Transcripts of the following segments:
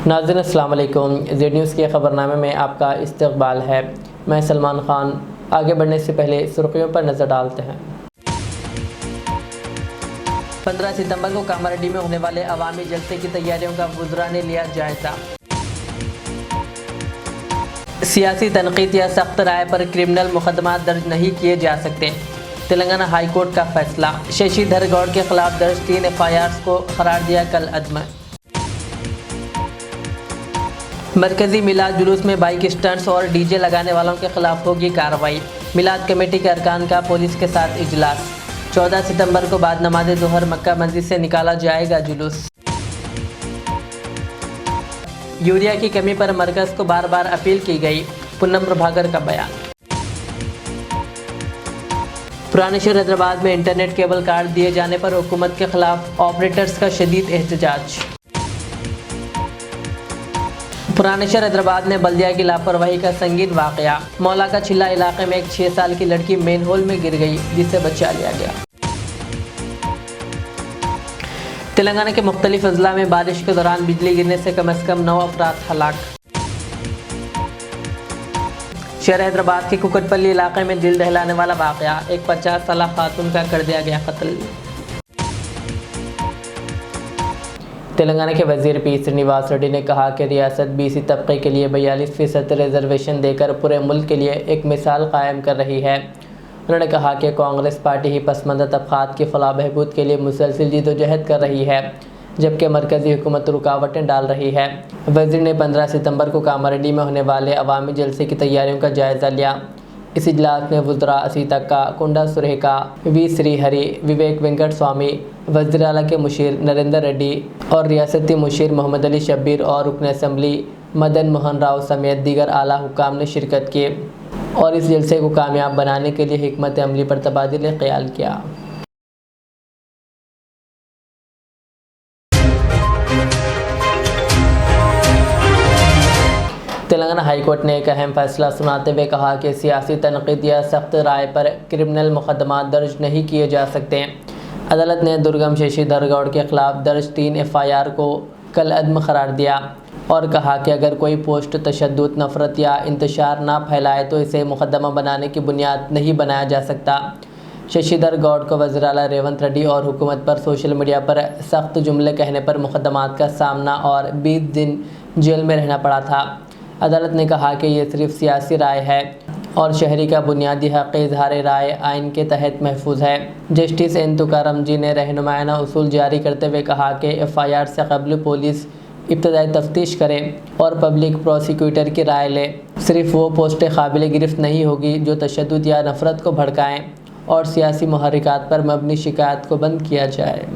नाज़रीन अस्सलाम वालेकुम। ज़ेड न्यूज़ के ख़बरनामे में आपका इस्तकबाल है। मैं सलमान ख़ान। आगे बढ़ने से पहले सुर्खियों पर नज़र डालते हैं। 15 सितंबर को कामारेड्डी में होने वाले अवामी जलसे की तैयारियों का वज़रा ने लिया जायज़ा। सियासी तनकीद या सख्त राय पर क्रिमिनल मुकदमा दर्ज नहीं किए जा सकते। तेलंगाना हाई कोर्ट का फैसला। शशिधर गौड़ के खिलाफ दर्ज 3 FIRs को करार दिया कल अदम। मरकजी मिलाद जुलूस में बाइक स्टंट्स और डीजे लगाने वालों के खिलाफ होगी कार्रवाई। मिलाद कमेटी के अरकान का पुलिस के साथ इजलास। 14 सितंबर को बाद नमाज ज़ोहर मक्का मस्जिद से निकाला जाएगा जुलूस। यूरिया की कमी पर मरकज़ को बार बार अपील की गई। पूनम प्रभाकर का बयान। पुराने शहर हैदराबाद में इंटरनेट केबल काट दिए जाने पर हुकूमत के खिलाफ ऑपरेटर्स का शदीद एहतजाज। पुराने शहर हैदराबाद में बल्दिया की लापरवाही का संगीन वाकया। मौला का छिल्ला इलाके में एक 6 साल की लड़की मेन होल में गिर गई, जिसे बचा लिया गया। तेलंगाना के मुख्तलिफ अजला में बारिश के दौरान बिजली गिरने से कम 9 अफराद हलाक। शहर हैदराबाद के कुकटपल्ली इलाके में दिल दहलाने वाला वाकया। एक 50 साल खातून का कर दिया गया कत्ल। तेलंगाना के वजीर पी श्रीनिवास रेड्डी ने कहा कि रियासत BC तबके के लिए 42% रिजर्वेशन देकर पूरे मुल्क के लिए एक मिसाल कायम कर रही है। उन्होंने कहा कि कांग्रेस पार्टी ही पसमानदा तबकात की फलाह बहबूद के लिए मुसलसल जदोजहद कर रही है, जबकि मरकज़ी हुकूमत रुकावटें डाल रही है। वजीर ने 15 सितंबर को कामारेड्डी में होने वाले अवामी जलसे की तैयारियों का जायज़ा लिया। इस इजलास में वज़रा असीतक्का, कुंडा सुरेखा, V श्रीहरि, विवेक वेंकट स्वामी, वज़ीर आला के मुशीर नरेंद्र रेड्डी और रियासती मुशीर मोहम्मद अली शब्बीर और रुकन असम्बली मदन मोहन राव समेत दीगर आला हुकाम ने शिरकत की और इस जलसे को कामयाब बनाने के लिए हिकमत अमली पर तबादिल ख्याल किया। तेलंगाना हाई कोर्ट ने एक अहम फैसला सुनाते हुए कहा कि सियासी तनकीद या सख्त राय पर क्रिमिनल मुकदमा दर्ज नहीं किए जा सकते। अदालत ने दुर्गम शशिधर गौड़ के खिलाफ दर्ज 3 FIR को कल अदम करार दिया और कहा कि अगर कोई पोस्ट तशद्दुद, नफ़रत या इंतशार ना फैलाए तो इसे मुकदमा बनाने की बुनियाद नहीं बनाया जा सकता। शशिधर गौड़ को वज़ीर आला रेवंत रेड्डी और हुकूमत पर सोशल मीडिया पर सख्त जुमले कहने पर मुकदमात का सामना और 20 दिन जेल में रहना पड़ा था। अदालत ने कहा कि ये सिर्फ सियासी राय है और शहरी का बुनियादी हक़ इज़हार राय आइन के तहत महफूज है। जस्टिस एन तुकाराम जी ने रहनुमायाना उसूल जारी करते हुए कहा कि FIR से कबल पुलिस इब्तदाई तफ्तीश करे और पब्लिक प्रोसिक्यूटर की राय ले। सिर्फ वो पोस्टें काबिल गिरफ्त नहीं होगी जो तशद्दुद या नफ़रत को भड़काएँ और सियासी मुहर्रिकात पर मबनी शिकायत को बंद किया जाए।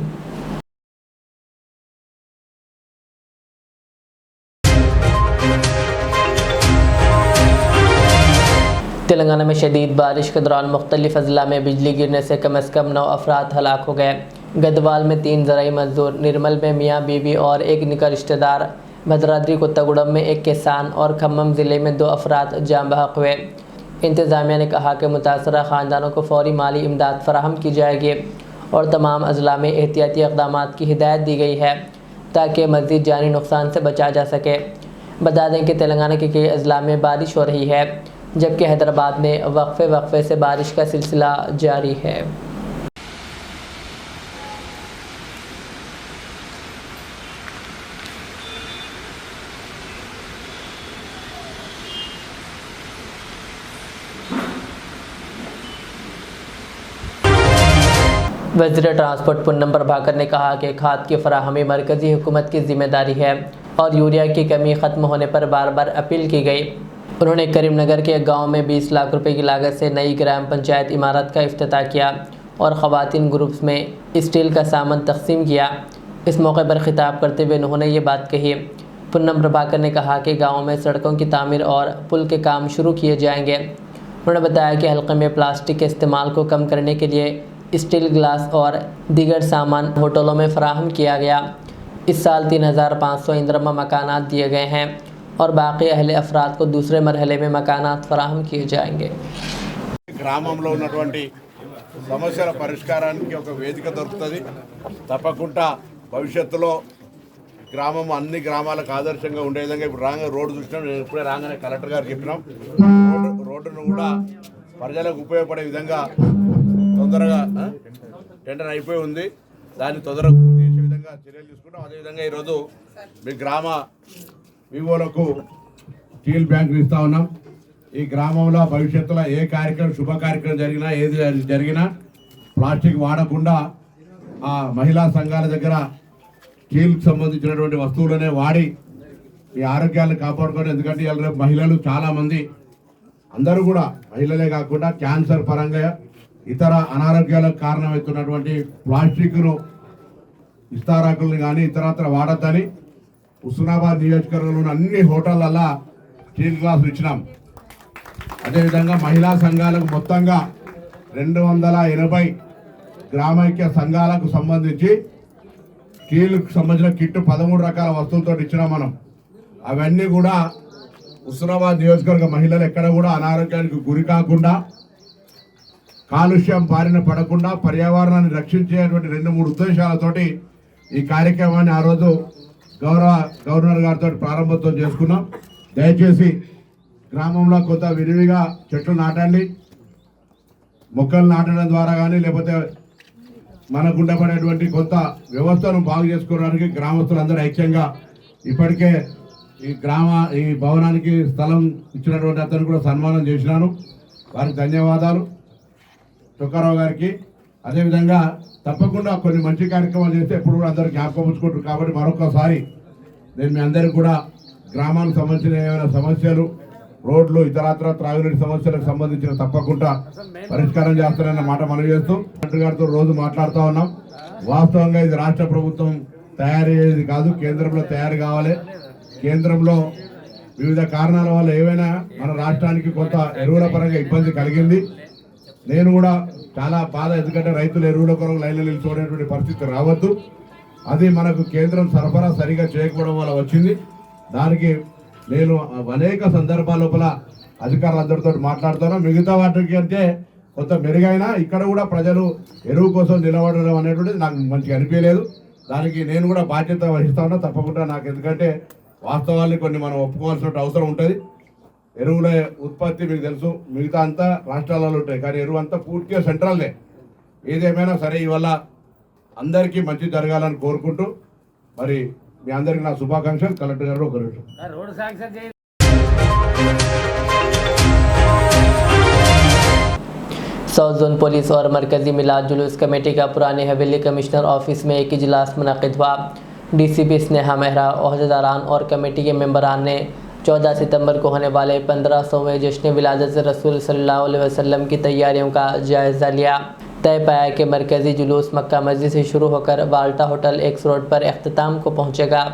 तेलंगाना में शदीद बारिश के दौरान मुख्तलिफ अजला में बिजली गिरने से कम 9 अफराद हलाक हो गए। गदवाल में 3 ज़राई मजदूर, निर्मल में मियाँ बीवी और एक निका रिश्तेदार, भद्राद्री कोत्तागुडम में एक किसान और खम्मम ज़िले में 2 अफराद जाँ बहक हुए। इंतज़ामिया ने कहा कि मुतासरा ख़ानदानों को फ़ौरी माली इमदाद फराहम की जाएगी और तमाम अजला में एहतियाती इक़दामात की हिदायत दी गई है ताकि मज़ीद जानी नुकसान से बचा जा सके। बता दें कि तेलंगाना के कई अजला में बारिश हो रही है, जबकि हैदराबाद में वक्फे से बारिश का सिलसिला जारी है। वज़ीर ट्रांसपोर्ट पूनम प्रभाकर ने कहा कि खाद की फराहमी मरकज़ी हुकूमत की जिम्मेदारी है और यूरिया की कमी ख़त्म होने पर बार बार अपील की गई। उन्होंने करीमनगर के एक गाँव में 20 लाख रुपए की लागत से नई ग्राम पंचायत इमारत का इफ्तिताह किया और ख़वातीन ग्रुप्स में स्टील का सामान तकसीम किया। इस मौके पर खिताब करते हुए उन्होंने ये बात कही। पूनम प्रभाकर ने कहा कि गाँव में सड़कों की तामीर और पुल के काम शुरू किए जाएंगे। उन्होंने बताया कि हल्के में प्लास्टिक के इस्तेमाल को कम करने के लिए स्टील, ग्लास और दीगर सामान होटलों में फ़राहम किया गया। इस साल 3500 इंदिरमा मकानात दिए गए हैं और बाकी अहले अफराद को दूसरे मरहले में मकानात फराहम किए जाएंगे। ग्रामंలో ఉన్నటువంటి సమస్యల పరిష్కారానికి ఒక వేదిక దొరుకుతుంది। తప్పకుండా భవిష్యత్తులో గ్రామం అన్ని గ్రామాలకు ఆదర్శంగా ఉండే విధంగా ఇప్పుడు రోడ్డు చూసినాం. నేను ఇప్పుడే రాగానే కలెక్టర్ గారు చెప్పినాం రోడ్డును కూడా ప్రజలకు ఉపయోగపడే విధంగా తొందరగా టెండర్ అయిపోయి ఉంది. దాన్ని తొందరగా పూర్తి చేసే విధంగా చర్యలు తీసుకుంటాం. అదేవిధంగా ఈరోజు మీ గ్రామ వివోలకు స్టీల్ బ్యాంకులు ఇస్తా ఉన్నాం. ఈ గ్రామంలో భవిష్యత్తులో ఏ కార్యక్రమం శుభ కార్యక్రమం జరిగినా ఏది జరిగినా ప్లాస్టిక్ వాడకుండా ఆ మహిళా సంఘాల దగ్గర స్టీల్కి సంబంధించినటువంటి వస్తువులనే వాడి ఈ ఆరోగ్యాలను కాపాడుకోవడం. ఎందుకంటే రేపు మహిళలు చాలామంది అందరూ కూడా మహిళలే కాకుండా క్యాన్సర్ పరంగా ఇతర అనారోగ్యాలకు కారణమవుతున్నటువంటి ప్లాస్టిక్ను ఇస్తారాకులను కానీ ఇతరత్ర వాడద్దని హుస్నాబాద్ నియోజకవర్గంలోని అన్ని హోటళ్ళల్లో స్టీల్ గ్లాసులు ఇచ్చినాం. అదేవిధంగా మహిళా సంఘాలకు మొత్తంగా 280 గ్రామైక్య సంఘాలకు సంబంధించి స్టీల్కు సంబంధించిన కిట్ 13 రకాల వస్తువులతో ఇచ్చినాం మనం. అవన్నీ కూడా హుస్నాబాద్ నియోజకవర్గ మహిళలు ఎక్కడ కూడా అనారోగ్యానికి గురి కాకుండా కాలుష్యం బారిన పడకుండా పర్యావరణాన్ని రక్షించేటువంటి 2-3 ఉద్దేశాలతోటి ఈ కార్యక్రమాన్ని ఆ రోజు గవర్నర్ గారితో ప్రారంభోత్సవం చేసుకున్నాం. దయచేసి గ్రామంలో కొంత విరివిగా చెట్లు నాటండి. మొక్కలు నాటడం ద్వారా కానీ లేకపోతే మనకు ఉండబడేటువంటి కొంత వ్యవస్థను బాగు చేసుకోవడానికి గ్రామస్తులందరూ ఐక్యంగా ఇప్పటికే ఈ భవనానికి స్థలం ఇచ్చినటువంటి అతను కూడా సన్మానం చేసినాను. వారికి ధన్యవాదాలు చుక్కారావు గారికి. అదేవిధంగా తప్పకుండా కొన్ని మంచి కార్యక్రమాలు చేస్తే ఎప్పుడు కూడా అందరూ జ్ఞాపకం ఉంచుకుంటారు. కాబట్టి మరొకసారి నేను మీ అందరికీ కూడా గ్రామానికి సంబంధించిన ఏమైనా సమస్యలు, రోడ్లు, ఇతరత్ర త్రాగునీటి సమస్యలకు సంబంధించిన తప్పకుండా పరిష్కారం చేస్తారన్న మాట మనం చేస్తూ మంత్రి గారితో రోజు మాట్లాడుతూ ఉన్నాం. వాస్తవంగా ఇది రాష్ట్ర ప్రభుత్వం తయారయ్యేది కాదు, కేంద్రంలో తయారు కావాలి. కేంద్రంలో వివిధ కారణాల వల్ల ఏవైనా మన రాష్ట్రానికి కొంత ఎరువుల పరంగా ఇబ్బంది కలిగింది. నేను కూడా చాలా బాధ, ఎందుకంటే రైతులు ఎరువుల కొరకు లైన్లో నిలిచిపోయేటువంటి పరిస్థితి రావద్దు. అది మనకు కేంద్రం సరఫరా సరిగా చేయకపోవడం వల్ల వచ్చింది. దానికి నేను అనేక సందర్భాల లోపల అధికారులందరితో మాట్లాడుతాను. మిగతా వాటికి అంటే కొంత మెరుగైనా ఇక్కడ కూడా ప్రజలు ఎరువు కోసం నిలబడడం అనేటువంటిది నాకు మంచిగా అనిపించలేదు. దానికి నేను కూడా బాధ్యత వహిస్తా ఉన్నా తప్పకుండా. నాకు ఎందుకంటే వాస్తవాన్ని కొన్ని మనం ఒప్పుకోవాల్సిన అవసరం ఉంటుంది. ఎరువుల ఉత్పత్తి మీకు తెలుసు, మిగతా అంతా రాష్ట్రాలలో ఉంటాయి, కానీ ఎరువు అంతా పూర్తిగా సెంట్రల్దే. ఏదేమైనా సరే ఇవాళ అందరికీ మంచి జరగాలని కోరుకుంటూ మరి మీ అందరికీ నా శుభాకాంక్షలు. కలెక్టర్ గారు ఒక నిమిషం. साउथ जोन पुलिस और मरकजी मिलाद जुलूस कमेटी का पुरानी हवेली कमिश्नर ऑफिस में एक इजलास मुनक़िद हुआ। डीसीपी स्नेहा मेहरा, ओहदेदारान और कमेटी के मेंबरान ने 14 सितंबर को होने वाले 1500वें जश्न विलादत रसूल सल्लल्लाहु अलैहि वसल्लम की तैयारियों का जायज़ा लिया। तय पाया कि मरकज़ी जुलूस मक्का मस्जिद से शुरू होकर वाल्टा होटल एक्स रोड पर अख्ताम को पहुंचेगा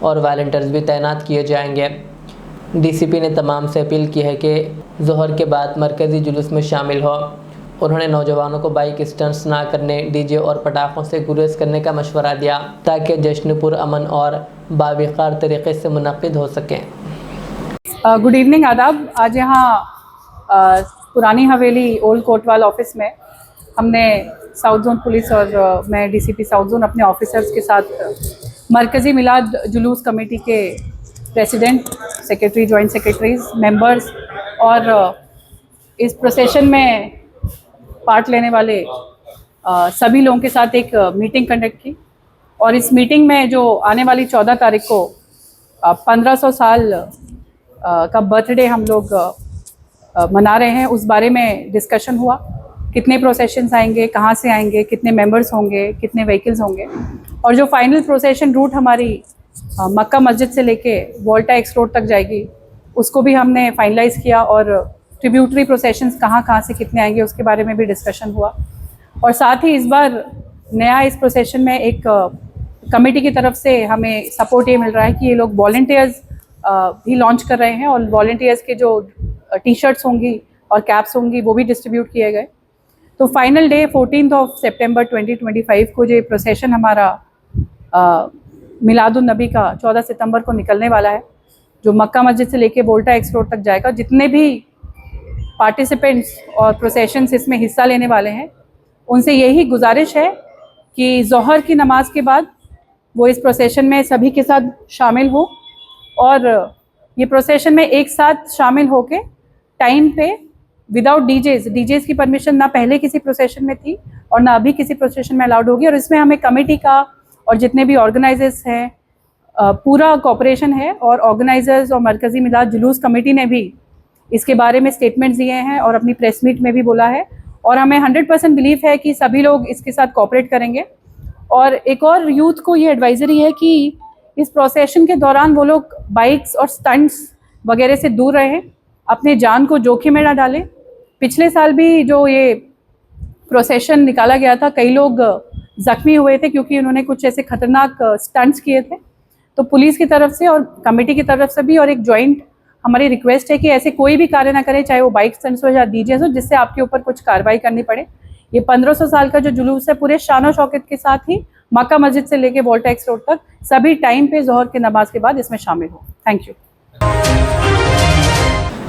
और वॉलंटियर्स भी तैनात किए जाएंगे। डीसीपी ने तमाम से अपील की है कि ज़ोहर के बाद मरकज़ी जुलूस में शामिल हो। उन्होंने नौजवानों को बाइक स्टंट्स ना करने, डीजे और पटाखों से गुरेज करने का मशवरा दिया ताकि जश्न पुरअमन और बावक़ार तरीक़े से मुनक़्क़िद हो सकें। गुड इवनिंग, आदाब। आज यहाँ पुरानी हवेली ओल्ड कोटवाल ऑफिस में हमने साउथ जोन पुलिस और मैं डीसीपी साउथ जोन अपने ऑफिसर्स के साथ मरकज़ी मिलाद जुलूस कमेटी के president, secretary, joint secretaries, members और इस प्रोसेशन में पार्ट लेने वाले सभी लोगों के साथ एक मीटिंग कंडक्ट की। और इस मीटिंग में जो आने वाली 14 तारीख को 1500 साल का बर्थडे हम लोग मना रहे हैं, उस बारे में डिस्कशन हुआ। कितने प्रोसेशंस आएंगे, कहाँ से आएंगे, कितने मेंबर्स होंगे, कितने व्हीकल्स होंगे, और जो फाइनल प्रोसेशन रूट हमारी मक्का मस्जिद से लेके वोल्टा एक्स रोड तक जाएगी, उसको भी हमने फाइनलाइज़ किया। और ट्रिब्यूटरी प्रोसेशंस कहाँ कहाँ से कितने आएंगे उसके बारे में भी डिस्कशन हुआ। और साथ ही इस बार नया इस प्रोसेशन में एक कमेटी की तरफ से हमें सपोर्ट ये मिल रहा है कि ये लोग वॉलंटियर्स भी लॉन्च कर रहे हैं, और वॉलंटियर्स के जो टी शर्ट्स होंगी और कैप्स होंगी वो भी डिस्ट्रीब्यूट किए गए। तो फाइनल डे 14 सितंबर 2025 को जो प्रोसेशन हमारा मिलादुन नबी का 14 सितंबर को निकलने वाला है, जो मक्का मस्जिद से लेके वोल्टा एक्स रोड तक जाएगा। जितने भी पार्टिसिपेंट्स और प्रोसेशंस इसमें हिस्सा लेने वाले हैं, उनसे यही गुजारिश है कि ज़ोहर की नमाज के बाद वो इस प्रोसेशन में सभी के साथ शामिल हो और ये प्रोसेशन में एक साथ शामिल होके टाइम पे विदाउट डीजेस की परमिशन ना पहले किसी प्रोसेशन में थी और ना अभी किसी प्रोसेशन में अलाउड होगी। और इसमें हमें कमेटी का और जितने भी ऑर्गेनाइजर्स हैं पूरा कोऑपरेशन है और ऑर्गेनाइजर्स और मरकज़ी मिलाद जुलूस कमेटी ने भी इसके बारे में स्टेटमेंट्स दिए हैं और अपनी प्रेस मीट में भी बोला है और हमें 100% बिलीव है कि सभी लोग इसके साथ कोऑपरेट करेंगे। और एक और यूथ को ये एडवाइजरी है कि इस प्रोसेशन के दौरान वो लोग बाइक्स और स्टंट्स वगैरह से दूर रहें, अपने जान को जोखिम में ना डालें। पिछले साल भी जो ये प्रोसेशन निकाला गया था कई लोग ज़ख्मी हुए थे क्योंकि उन्होंने कुछ ऐसे खतरनाक स्टंट्स किए थे। तो पुलिस की तरफ से और कमेटी की तरफ से भी और एक जॉइंट हमारी रिक्वेस्ट है कि ऐसे कोई भी कार्य ना करें, चाहे वो बाइक स्टंट्स हो या डीजेस हो, जिससे आपके ऊपर कुछ कार्रवाई करनी पड़े। ये 1500 साल का जो जुलूस है पूरे शान शौकत के साथ ही मक्का मस्जिद से लेके वोल्टेक्स रोड तक सभी टाइम पे ज़ोहर की नमाज के बाद इसमें शामिल हो। Thank you.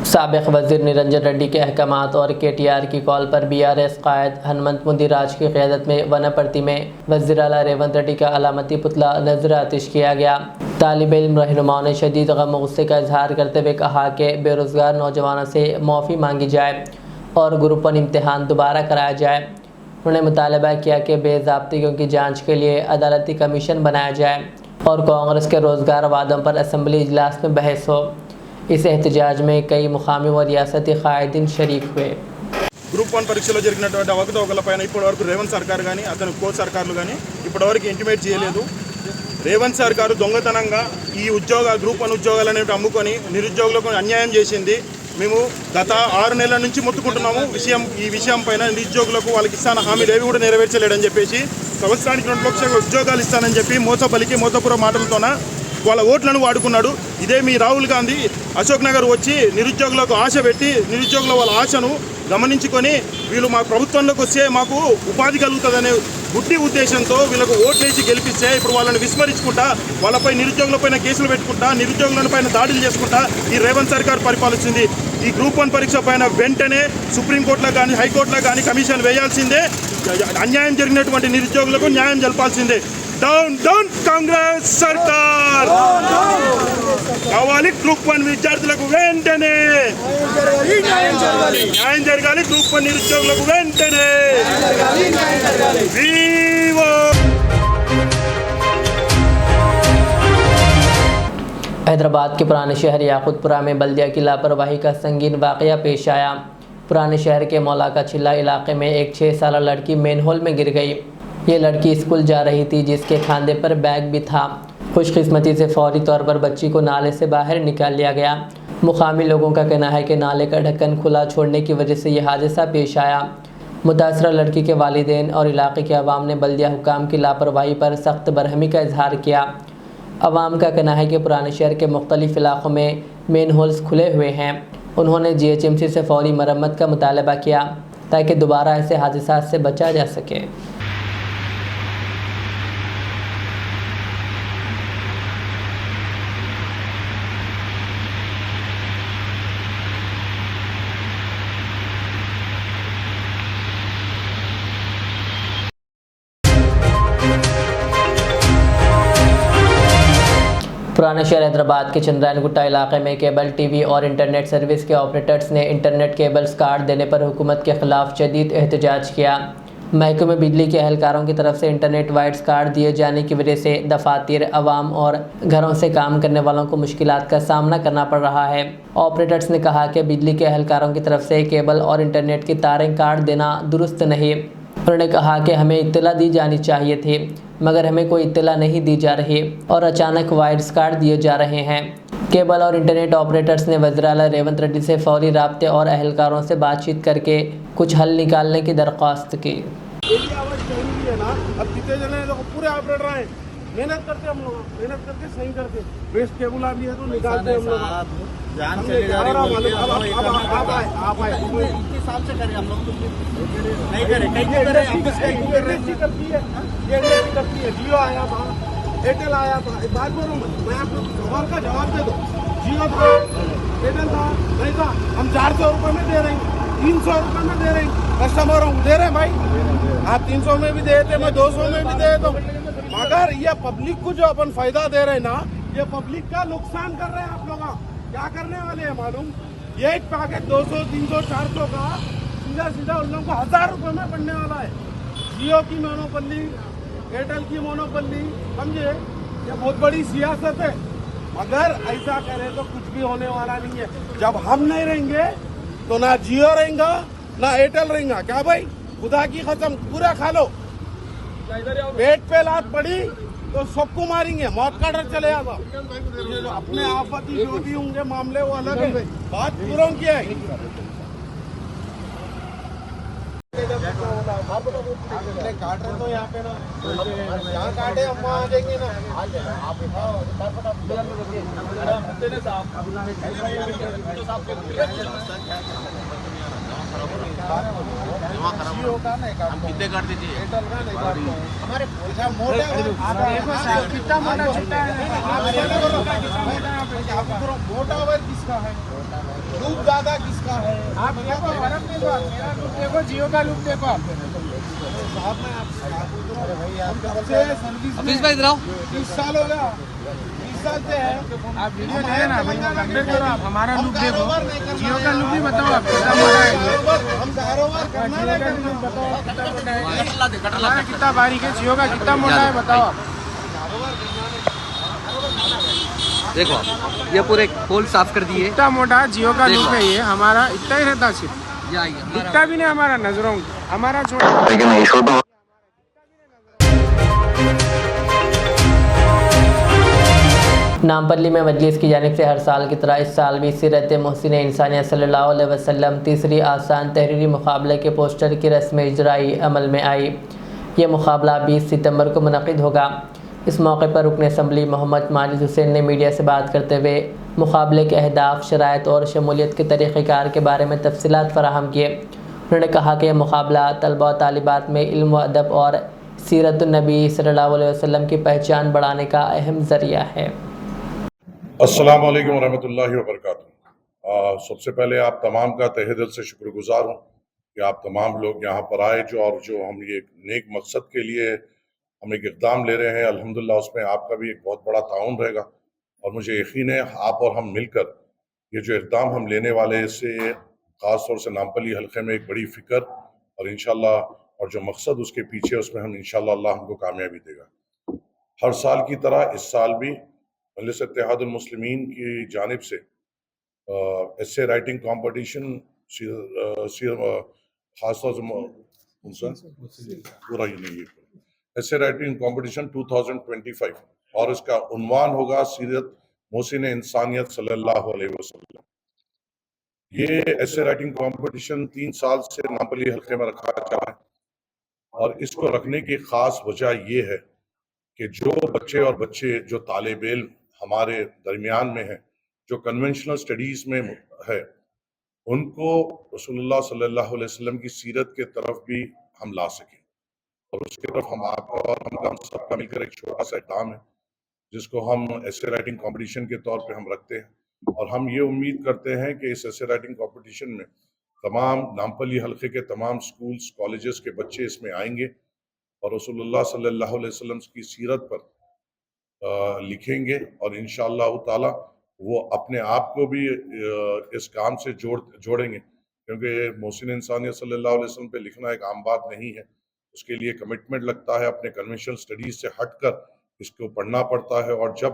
साबिक़ वज़ीर निरंजन रेड्डी के अहकामात और KTR की कॉल पर BRS कायद हनुमंत मुदिराज की क़यादत में वनापर्ती में वज़ीर आला रेवंत रेड्डी का अलामती पुतला नजर आतिश किया गया। तालिब इल्म रहनुमाओं ने शदीद गम गुस्से का इजहार करते हुए कहा कि बेरोज़गार नौजवानों से माफ़ी मांगी जाए और ग्रुप 1 इम्तहान दोबारा कराया जाए। उन्होंने मुतालबा किया कि बेज़ाब्तियों की जाँच के लिए अदालती कमीशन बनाया जाए और कांग्रेस के रोज़गार वादों पर असम्बली इजलास में बहस हो। इस एहतजाज में कई मुकामी व रियासती कायदीन शरीक हुए। గ్రూప్ 1 పరీక్షలో జరిగినటువంటి అవకతవకలపైన ఇప్పటివరకు రేవంత్ సర్కార్ కానీ అతని కో సర్కార్లు కానీ ఇప్పటివరకు ఇంటిమేట్ చేయలేదు. రేవంత్ సర్కారు దొంగతనంగా ఈ గ్రూప్ 1 ఉద్యోగాలు అనేవి అమ్ముకొని నిరుద్యోగులకు అన్యాయం చేసింది. మేము గత 6 నెలల నుంచి మొత్తుకుంటున్నాము ఈ విషయం పైన. నిరుద్యోగులకు వాళ్ళకి ఇస్తాన హామీలు ఏవి కూడా నెరవేర్చలేడని చెప్పేసి సంవత్సరానికి 2 లక్షల ఉద్యోగాలు ఇస్తానని చెప్పి మోసపలికి మోసపుర మాటలతోన వాళ్ళ ఓట్లను వాడుకున్నాడు. ఇదే మీ రాహుల్ గాంధీ అశోక్ నగర్ వచ్చి నిరుద్యోగులకు ఆశ పెట్టి నిరుద్యోగుల వాళ్ళ ఆశను గమనించుకొని వీళ్ళు మా ప్రభుత్వంలోకి వస్తే మాకు ఉపాధి కలుగుతుందనే గుడ్డి ఉద్దేశంతో వీళ్ళకు ఓట్లేసి గెలిపిస్తే ఇప్పుడు వాళ్ళని విస్మరించుకుంటా వాళ్ళపై నిరుద్యోగులపైన కేసులు పెట్టుకుంటా నిరుద్యోగులపైన దాడులు చేసుకుంటా ఈ రేవంత్ సర్కార్ పరిపాలిస్తుంది. ఈ గ్రూప్ 1 పరీక్ష పైన వెంటనే సుప్రీంకోర్టులో కానీ హైకోర్టులో కానీ కమిషన్ వేయాల్సిందే. అన్యాయం జరిగినటువంటి నిరుద్యోగులకు న్యాయం జరపాల్సిందే. డౌన్ డౌన్ కాంగ్రెస్ సర్కార్. కావాలి గ్రూప్ 1 విద్యార్థులకు వెంటనే న్యాయం జరగాలి. గ్రూప్ 1 నిరుద్యోగులకు వెంటనే हैदराबाद के पुराने शहर याकूतपुरा में बल्दिया की लापरवाही का संगीन वाक़या पेश आया। पुराने शहर के मौला का छिल्ला इलाके में एक 6 साल लड़की मेनहोल में गिर गई। ये लड़की स्कूल जा रही थी जिसके खांधे पर बैग भी था। खुशकिस्मती से फौरी तौर पर बच्ची को नाले से बाहर निकाल लिया गया। मुकामी लोगों का कहना है कि नाले का ढक्कन खुला छोड़ने की वजह से यह हादसा पेश आया। मुतासरा लड़की के वालिदैन और इलाके के अवाम ने बल्दिया हुकाम की लापरवाही पर सख्त बरहमी का इजहार किया। अवाम का कहना है कि पुराने शहर के मुख्तलिफ इलाक़ों में मेन होल्स खुले हुए हैं। उन्होंने GHMC से फौरी मरम्मत का मुतालबा किया ताकि दोबारा ऐसे हादसा से बचा जा सके। पुराने शहर हैदराबाद के चंद्रायन गुट्टा इलाके में केबल टीवी और इंटरनेट सर्विस के ऑपरेटर्स ने इंटरनेट केबल्स काट देने पर हुकूमत के ख़िलाफ़ शदीद एहतजाज किया। महकमे बिजली के एहलकारों की तरफ से इंटरनेट वायर्स काट दिए जाने की वजह से दफातर, अवाम और घरों से काम करने वालों को मुश्किलात का सामना करना पड़ रहा है। ऑपरेटर्स ने कहा कि बिजली के एहलकारों की तरफ से केबल और इंटरनेट की तारें काट देना दुरुस्त नहीं। उन्होंने कहा कि हमें इत्तला दी जानी चाहिए थी मगर हमें कोई इत्तला नहीं दी जा रही और अचानक वायर्स काट दिए जा रहे हैं। केबल और इंटरनेट ऑपरेटर्स ने वज़ीर आला रेवंत रेड्डी से फौरी राब्ते और एहलकारों से बातचीत करके कुछ हल निकालने की दरख्वास्त की। अब कितने जने लोग पूरे ऑपरेटर आए, मेहनत करते हम लोग, मेहनत करके सही करके वेस्ट केबल आ है तो निकालते हम लोग। जान चले जा रही आप आए इतने साल से करें हम लोग नहीं करें करती है। जियो आया था, एयरटेल आया था। एक बात बोलूँ मैं आपको सवाल का जवाब दे दो। जियो था, एयरटेल था, नहीं था। हम 400 रुपये में दे रहे हैं, 300 रुपये में दे रहे हैं, कस्टमरों को दे रहे हैं भाई। आप 300 में भी दे देते, मैं 200 में भी दे देता हूँ। मगर ये पब्लिक को जो अपन फायदा दे रहे हैं ना, ये पब्लिक का नुकसान कर रहे हैं आप लोग। क्या करने वाले हैं मालूम? ये एक पैकेट 200, 300, 400 का सीधा सीधा उन लोगों को 1000 रुपये में पड़ने वाला है। जियो की मोनोपल्ली, एयरटेल की मोनोपल्ली, समझे? ये बहुत बड़ी सियासत है। अगर ऐसा करें तो कुछ भी होने वाला नहीं है। जब हम नहीं रहेंगे तो ना जियो रहेगा ना एयरटेल रहेगा। क्या भाई, खुदा की कसम पूरा खा लो। पेट पे लात पड़ी तो सबको मारेंगे, मौत का डर चले आएगा। ये जो अपने आपत्ति जो भी होंगे मामले वो अलग है, बात पूरों की है। काट रहे तो यहाँ पे ना, यहाँ काटे हम वहाँ आ जाएंगे ना। कितने कर दीजिए हमारे मोटा कितना मोटा छोटा है, मोटा ओवर किसका है, लूप ज्यादा किसका है? आप देखो बर्फ देखो, मेरा लूप देखो, जियो का लूप देखो। साहब मैं अफीस भाई इधर आओ। 30 साल हो गया, 20 साल से है। आप वीडियो ले ना, कंप्लीट करो। आप हमारा लुक देखो, जियो का लुक भी बताओ आप कितना बड़ा है। हम कारोबार करना है, बताओ कितना बारीक है, जियो का कितना मोटा है बताओ आप। देखो आप ये पूरे पोल साफ कर दिए। इतना मोटा जियो का लुक है, ये हमारा इतना ही रहता सिर्फ, ये दिखता भी नहीं हमारा नजरों को, हमारा छोटा। नामपल्ली में मजलिस की जानिब से हर साल की तरह इस साल भी सीरत मोहसिन इंसानियत सल्लल्लाहु अलैहि वसल्लम तीसरी आसान तहरीरी मुकाबले के पोस्टर की रस्म इजराई अमल में आई। ये मुकाबला 20 सितंबर को मुनक़िद होगा। इस मौके पर रुकन असम्बली मोहम्मद माजिद हुसैन ने मीडिया से बात करते हुए मुकाबले के अहदाफ, शराइत और शमूलियत के तरीक़ेकार के बारे में तफसीलात फ़राहम किए। उन्होंने कहा कि यह मुकाबला तलबा व तालिबात में इल्म व अदब और सीरतुन्नबी सल्लल्लाहु अलैहि वसल्लम की पहचान बढ़ाने का अहम ज़रिया है। अस्सलाम वालेकुम रहमतुल्लाहि व बरकातुहू। सबसे पहले आप तमाम का तहे दिल से शुक्रगुजार हूँ कि आप तमाम लोग यहाँ पर आए, जो हम ये नेक मकसद के लिए हम एक इक़दाम ले रहे हैं। अल्हम्दुलिल्लाह उसमें आपका भी एक बहुत बड़ा ताउन रहेगा और मुझे यकीन है आप और हम मिलकर ये जो इक़दाम हम लेने वाले हैं, इससे ख़ास तौर से नामपल्ली हल्के में एक बड़ी फ़िक्र और इंशाल्लाह और जो मकसद उसके पीछे उसमें हम इंशाल्लाह अल्लाह हमको कामयाबी देगा। हर साल की तरह इस साल भी मजलिस इत्तेहादुल मुस्लिमीन की जानिब से एस्से राइटिंग कंपटीशन खासतौर से पूरा ही नहीं है एस्से राइटिंग कंपटीशन 2025 और इसका उन्वान होगा सीरत मोहसिन इंसानियत सल्लल्लाहु अलैहि वसल्लम। ये एस्से राइटिंग कंपटीशन 3 साल से नामपल्ली हल्के में रखा जा रहा है और इसको रखने की खास वजह ये है कि जो बच्चे जो तालिब इल्म हमारे दरमियान में है, जो कन्वेंशनल स्टडीज़ में है, उनको रसूलुल्लाह सल्लल्लाहु अलैहि वसल्लम की सीरत के तरफ भी हम ला सकें। और उसकी तरफ हम आपका और हम सबका मिलकर एक छोटा सा काम है जिसको हम एस्से राइटिंग कंपटीशन के तौर पे हम रखते हैं और हम ये उम्मीद करते हैं कि इस एस्से राइटिंग कंपटीशन में तमाम नामपल्ली हल्के के तमाम स्कूल्स कॉलेजेस के बच्चे इसमें आएंगे और रसूलुल्लाह सल्लल्लाहु अलैहि वसल्लम की सीरत पर लिखेंगे और इंशाअल्लाह ताला वो अपने आप को भी इस काम से जोड़ेंगे, क्योंकि मोहसिन इंसानियत सल्लल्लाहु अलैहि वसल्लम पे लिखना एक आम बात नहीं है। उसके लिए कमिटमेंट लगता है, अपने कन्वेंशनल स्टडीज से हटकर इसको पढ़ना पड़ता है। और जब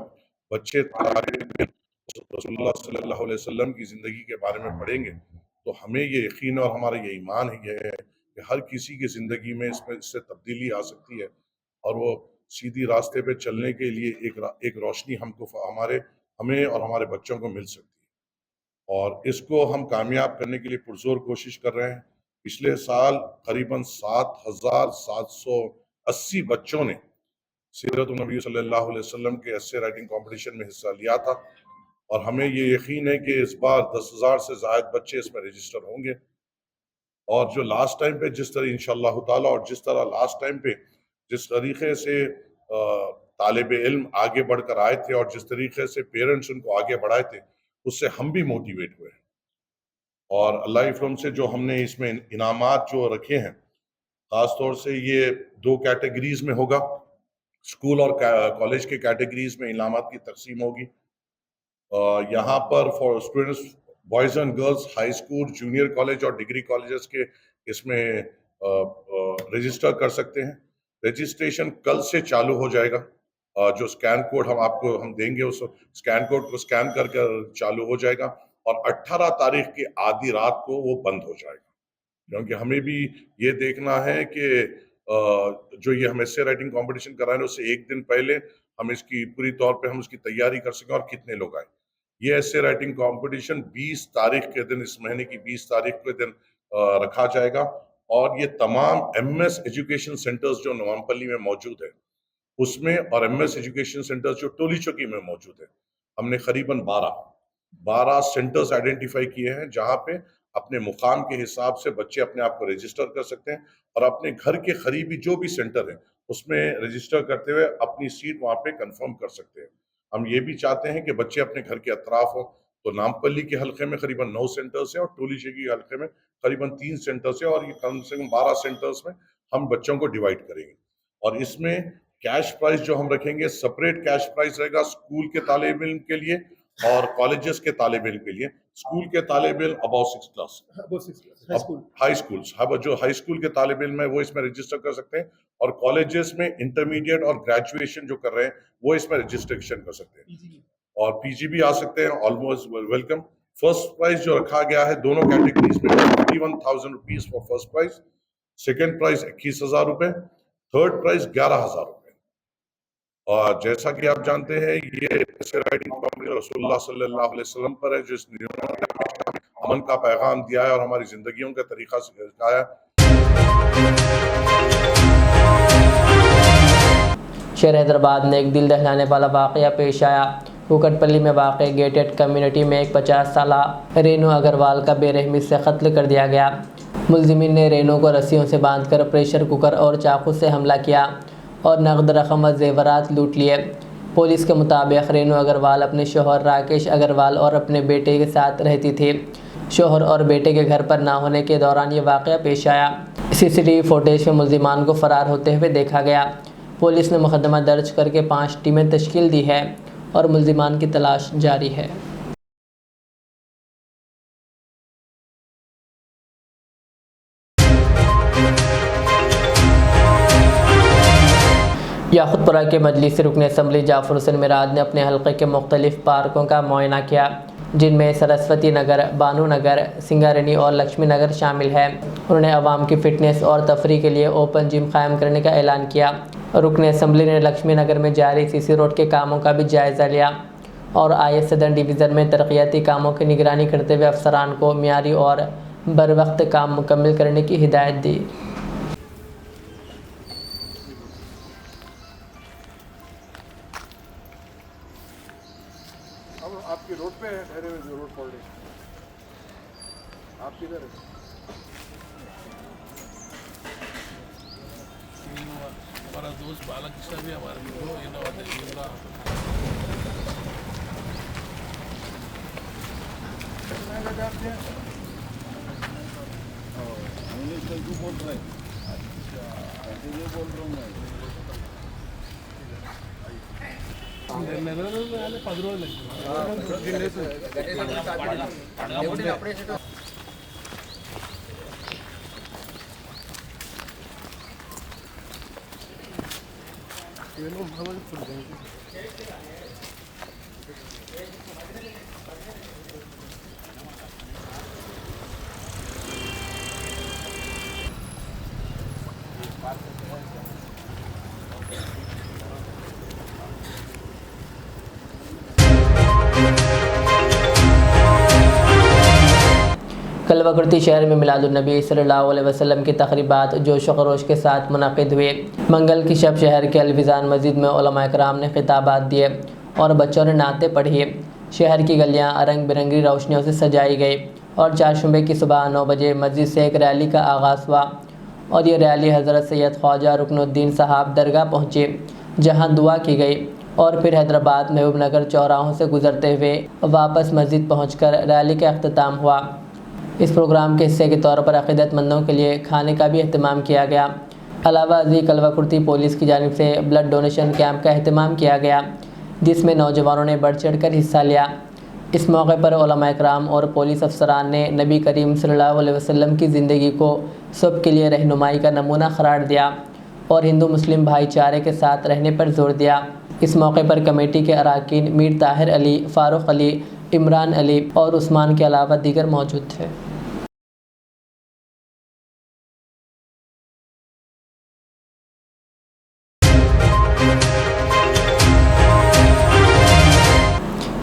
बच्चे रसूलुल्लाह सल्लल्लाहु अलैहि वसल्लम की ज़िंदगी के बारे में पढ़ेंगे तो हमें ये यकीन और हमारा ये ईमान है कि हर किसी की ज़िंदगी में इससे तब्दीली आ सकती है और वो सीधी रास्ते पे चलने के लिए एक रोशनी हमें और हमारे बच्चों को मिल सकती है और इसको हम कामयाब करने के लिए पुरजोर कोशिश कर रहे हैं। पिछले साल करीबन 7,780 बच्चों ने सीरत नबी सल्लल्लाहु अलैहि वसल्लम के एस्से राइटिंग कंपटीशन में हिस्सा लिया था और हमें ये यकीन है कि इस बार 10,000 से ज़ायद बच्चे इसमें रजिस्टर होंगे। और जो लास्ट टाइम पे जिस तरह इंशाअल्लाह ताला और जिस तरह लास्ट टाइम पे जिस तरीके से तालिब इल्म आगे बढ़कर आए थे और जिस तरीके से पेरेंट्स उनको आगे बढ़ाए थे, उससे हम भी मोटिवेट हुए हैं। और अल्लाह इफ़रम से जो हमने इसमें इनामात जो रखे हैं, ख़ास तौर से ये 2 कैटेगरीज में होगा। स्कूल और कॉलेज के कैटेगरीज में इनामात की तकसीम होगी। यहाँ पर for students boys and girls high school, junior college और डिग्री कॉलेजेस के इसमें रजिस्टर कर सकते हैं। रजिस्ट्रेशन कल से चालू हो जाएगा। जो स्कैन कोड हम देंगे, उस स्कैन कोड को स्कैन कर चालू हो जाएगा और 18 तारीख की आधी रात को वो बंद हो जाएगा। क्योंकि हमें भी ये देखना है कि जो ये हम एस्से राइटिंग कंपटीशन करा रहे हैं उससे एक दिन पहले हम इसकी पूरी तौर पे हम उसकी तैयारी कर सकें और कितने लोग आए। ये एस्से राइटिंग कंपटीशन 20 तारीख के दिन, इस महीने की 20 तारीख के दिन रखा जाएगा और ये तमाम एमएस एजुकेशन सेंटर्स जो नवामपल्ली में मौजूद है उसमें और एमएस एजुकेशन सेंटर्स जो टोली चौकी में मौजूद है, हमने करीबन 12 सेंटर्स आइडेंटिफाई किए हैं जहां पे अपने मुकाम के हिसाब से बच्चे अपने आप को रजिस्टर कर सकते हैं और अपने घर के करीबी जो भी सेंटर है उसमें रजिस्टर करते हुए अपनी सीट वहां पे कंफर्म कर सकते हैं। हम ये भी चाहते हैं कि बच्चे अपने घर के अतराफ हो, तो नामपल्ली के हल्के में करीबन 9 सेंटर्स है और टोली चौकी के हल्के में करीबन 3 सेंटर्स है और ये कम से कम 12 सेंटर्स में हम बच्चों को डिवाइड करेंगे। और इसमें कैश प्राइस जो हम रखेंगे, सेपरेट कैश प्राइस रहेगा स्कूल के तालिब इल्म के लिए और कॉलेजेस के तालिब इल्म के लिए। स्कूल के तालिब इल्म अबाउट 6 क्लास, हाई स्कूल्स, जो हाई स्कूल के तालिब इल्म है वो इसमें रजिस्टर कर सकते हैं और कॉलेजेस में इंटरमीडिएट और ग्रेजुएशन जो कर रहे हैं वो इसमें रजिस्ट्रेशन कर सकते हैं और पीजी भी आ सकते हैं। Almost welcome. फर्स्ट प्राइज जो रखा गया है दोनों कैटेगरीज में 51,000 rupees for first prize, second prize 21,000 रुपए, थर्ड प्राइज 11,000 रुपए। और जैसा कि आप जानते हैं ये एस्से राइटिंग कंपटीशन रसूलुल्लाह सल्लल्लाहु अलैहि वसल्लम पर है, जिसने अमन का पैगाम दिया है और हमारी जिंदगियों का तरीका सिखाया। शहर हैदराबाद में एक दिल दहलाने वाला वाक़या पेश आया। कुकटपल्ली में वाक़ गेटेड कम्युनिटी में एक 50 साला रेनू अग्रवाल का बेरहमी से कत्ल कर दिया गया। मुलजिमीन ने रेनू को रस्सियों से बांधकर प्रेशर कुकर और चाकू से हमला किया और नकद रकम व जेवरात लूट लिए। पुलिस के मुताबिक रेनू अग्रवाल अपने शोहर राकेश अग्रवाल और अपने बेटे के साथ रहती थी। शोहर और बेटे के घर पर ना होने के दौरान ये वाक़या पेश आया। सीसीटीवी फुटेज में मुलजिमान को फ़रार होते हुए देखा गया। पुलिस ने मुकदमा दर्ज करके 5 टीमें तश्कील दी है और मुलजिमान की तलाश जारी है। याकुतपुरा के मजलिसी रुकन असम्बली जाफर हुसैन मिराज ने अपने हल्के के मुख्तलिफ पार्कों का मुआयना किया, जिनमें सरस्वती नगर, बानू नगर, सिंगारनी और लक्ष्मी नगर शामिल है। उन्होंने आवाम की फ़िटनेस और तफरी के लिए ओपन जिम कायम करने का ऐलान किया। रुकन असम्बली ने लक्ष्मी नगर में जारी सीसी रोड के कामों का भी जायज़ा लिया और IS सदर डिवीज़न में तरक्याती कामों की निगरानी करते हुए अफसरान को मियारी और बर वक्त काम मुकम्मल करने की हिदायत दी। आपकी रोड पे ठहरे हुए रोड पड़ रही, आप किधर है? हमारा दोस्त बालकृष्ण भी हमारे कलवकुर्ती शहर में मिलादुन्नबी सल्लल्लाहु अलैहि वसल्लम की तक़रीबात जोश व खरोश के साथ मुनक़िद हुए। मंगल की शब शहर के अलविज़ान मस्जिद में उलमा इकराम ने खिताबात दिए और बच्चों ने नाते पढ़ी। शहर की गलियाँ रंग बिरंगी रोशनियों से सजाई गई और चारशंबे की सुबह 9 बजे मस्जिद से एक रैली का आगाज़ हुआ और ये रैली हज़रत सैयद ख्वाजा रुकनुद्दीन साहब दरगाह पहुँची, जहाँ दुआ की गई और फिर हैदराबाद महबूब नगर चौराहों से गुजरते हुए वापस मस्जिद पहुँचकर रैली का अख्तिताम हुआ। इस प्रोग्राम के हिस्से के तौर पर अक़ीदतमंदों के लिए खाने का भी अहतमाम किया गया। अलावा अजी कलवाकुर्ती पुलिस की जानिब से ब्लड डोनेशन कैंप का अहतमाम किया गया, जिसमें नौजवानों ने बढ़ चढ़ कर हिस्सा लिया। इस मौके पर उलमा इकराम और पुलिस अफसरान ने नबी करीम सल्लल्लाहु अलैहि वसल्लम की ज़िंदगी को सब के लिए रहनुमाई का नमूना करार दिया और हिंदू मुस्लिम भाईचारे के साथ रहने पर जोर दिया। इस मौके पर कमेटी के अरकान मीर ताहिर अली, फ़ारूक अली, इमरान अली और उस्मान के अलावा दीगर मौजूद थे।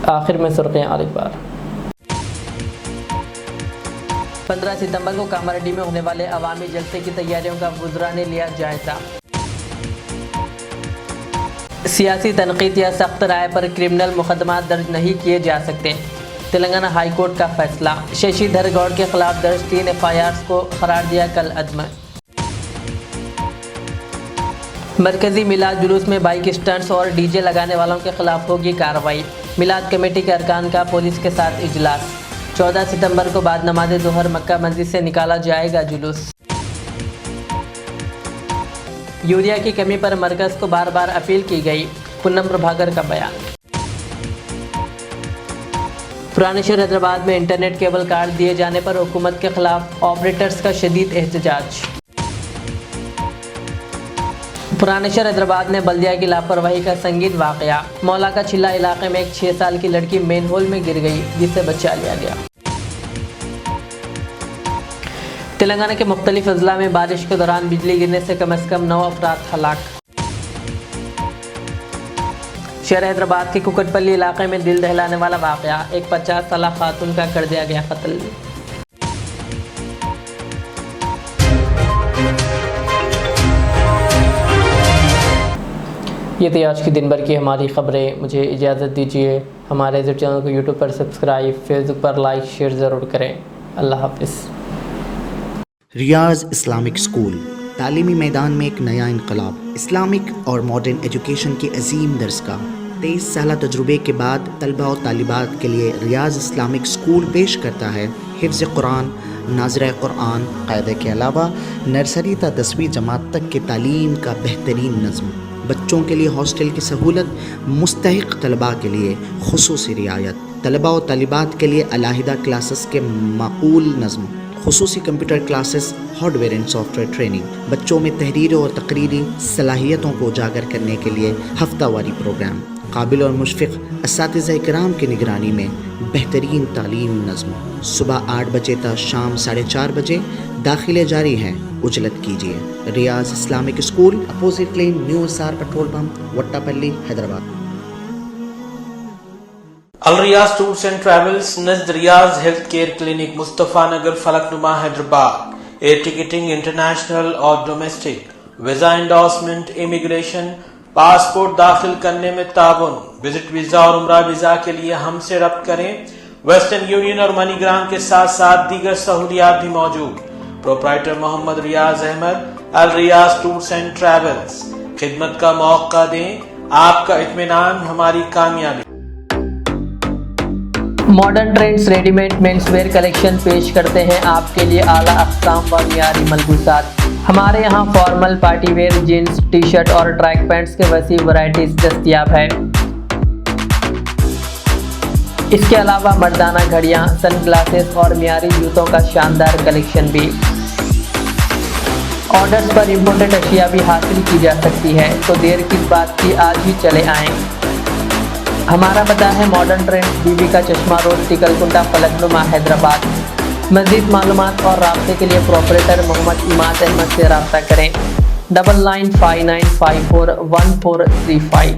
आखिर में सुर्खियां एक बार। 15 सितंबर को कामारेड्डी में होने वाले अवामी जलसे की तैयारियों का वुज़रा ने लिया जायजा। सियासी तनकीद या सख्त राय पर क्रिमिनल मुकदमा दर्ज नहीं किए जा सकते, तेलंगाना हाई कोर्ट का फैसला। शशिधर गौड़ के खिलाफ दर्ज 3 FIRs को करार दिया कल अदम। मरकजी मिलाद जुलूस में बाइक स्टंट्स और डीजे लगाने वालों के खिलाफ होगी कार्रवाई। मिलाद कमेटी के अरकान का पुलिस के साथ इजलास। 14 सितंबर को बाद नमाज ज़ोहर मक्का मस्जिद से निकाला जाएगा जुलूस। यूरिया की कमी पर मरकज़ को बार बार अपील की गई, पूनम प्रभाकर का बयान। पुराने शहर हैदराबाद में इंटरनेट केबल काट दिए जाने पर हुकूमत के खिलाफ ऑपरेटर्स का शदीद एहतजाज। पुराने शहर हैदराबाद में बल्दिया की लापरवाही का संगीन वाकया। मौला का छिल्ला इलाके में एक 6 साल की लड़की मेन होल में गिर गई, जिसे बचा लिया गया। तेलंगाना के मुख्तलिफ अजला में बारिश के दौरान बिजली गिरने से कम 9 अफराद हलाक। शहर हैदराबाद के कुकटपल्ली इलाके में दिल दहलाने वाला वाकया, एक 50 साल खातून का कर दिया गया कत्ल। ये थी आज की दिन भर की हमारी ख़बरें। मुझे इजाज़त दीजिए। हमारे इस चैनल को यूट्यूब पर सब्सक्राइब, फेसबुक पर लाइक शेयर ज़रूर करें। अल्लाह हाफ़िज़। रियाज इस्लामिक स्कूल, तालीमी मैदान में एक नया इनकलाब। इस्लामिक और मॉडर्न एजुकेशन की अजीम दरसगाह। 23 साल तजुर्बे के बाद तलबा और तालिबात के लिए रियाज इस्लामिक स्कूल पेश करता है हिफ्ज़ कुरान, नाज़िरा कुरान क़ायदे के अलावा नर्सरी ता 10वीं जमात तक के तालीम का बेहतरीन नज़्म। बच्चों के लिए हॉस्टल की सहूलत, मुस्तहिक़ तलबा के लिए खुसूसी रियायत, तलबा और तालिबात के लिए अलहदा क्लासेस के माकूल नज़्म, खुसूसी computer classes, hardware and software training. बच्चों में तहरीर और तकरीरी सलाहियतों को उजागर करने के लिए हफ्तावारी प्रोग्राम। काबिल और मुशफ़िक़ असातिज़ा इकराम की निगरानी में बेहतरीन तालीम नज़्म। सुबह 8 बजे तक शाम 4:30 बजे दाखिले जारी हैं, उजलत कीजिए। Riyaz Islamic school, opposite lane, new SR petrol pump, Vattapalli, Hyderabad. Al Riyaz tours and travels नज़द Riyaz health care clinic, Mustafa Nagar, Falaknuma, Hyderabad. Air ticketing international और domestic, visa endorsement, immigration, passport दाखिल करने में ताउन, विजिट वीज़ा और उम्रा वीज़ा के लिए हमसे रब्त करें। वेस्टर्न यूनियन और मनीग्राम के साथ साथ दीगर सहूलियात भी मौजूद। Proprietor Mohammad Riyaz Ahmad, Al Riyaz tours and travels. खिदमत का मौका दें, आपका इत्मीनान हमारी कामयाबी। Modern trends readymade menswear collection पेश करते हैं आपके लिए आला अक़साम व मियारी मलबूसात। हमारे यहाँ formal, party wear, jeans, T shirt और ट्रैक पैंट्स के वसी वैरायटीज दस्तयाब है। इसके अलावा मर्दाना घड़ियाँ, सन ग्लासेस और मियारी जूतों का शानदार कलेक्शन भी। ऑर्डर्स पर इम्पोर्टेड अशिया भी हासिल की जा सकती है, तो देर किस बात की, आज ही चले आएँ। हमारा पता है मॉडर्न ट्रेंड्स, बीबी का चश्मा रोड, टिकलकुंडा, फलकनुमा, हैदराबाद। मज़ीद मालूमात और राब्ते के लिए प्रोपरेटर मोहम्मद इमाद अहमद से रब्ता करें। 9959541435।